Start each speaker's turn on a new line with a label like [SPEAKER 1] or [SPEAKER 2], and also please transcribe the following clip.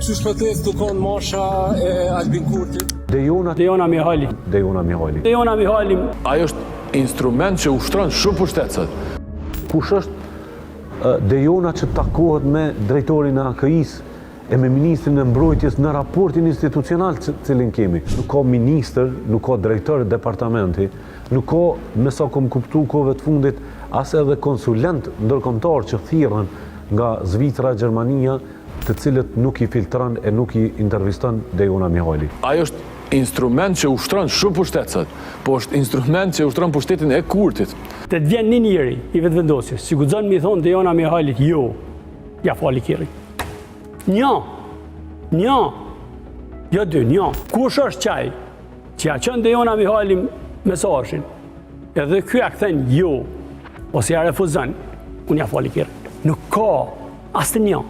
[SPEAKER 1] Që shpëtes të konë Masha e Albin Kurtit?
[SPEAKER 2] Dejona Mihali. Dejona Mihali.
[SPEAKER 3] Ajo është instrument që ushtron shumë pushtetet.
[SPEAKER 4] Kush është Dejona që takohet me drejtorin e AKI-s e me ministrin e mbrojtjes në raportin institucional cilin kemi. Nuk ka ministër, nuk ka drejtor departamenti, nuk ka, me sa kom kuptu kohëve të fundit, as edhe konsulent ndërkombëtar që thirrën nga Zvicra, Gjermania, të cilët nuk i filtron e nuk i interviston Dejona Mihali.
[SPEAKER 3] Ajo është instrument që ushtron shumë pushtetet, po është instrument që ushtron pushtetin e Kurtit.
[SPEAKER 2] Të vjen një njeri i vetëvendosjes, si guxon mi thon Dejona Mihalit, jo, ja fali Kirri. Një, jo dy, një. Kush është qaj që ja qënë Dejona Mihali mesazhin, edhe ky ja kthen jo, ose ja refuzon, unë ja fali Kirri. Nuk ka asnjë.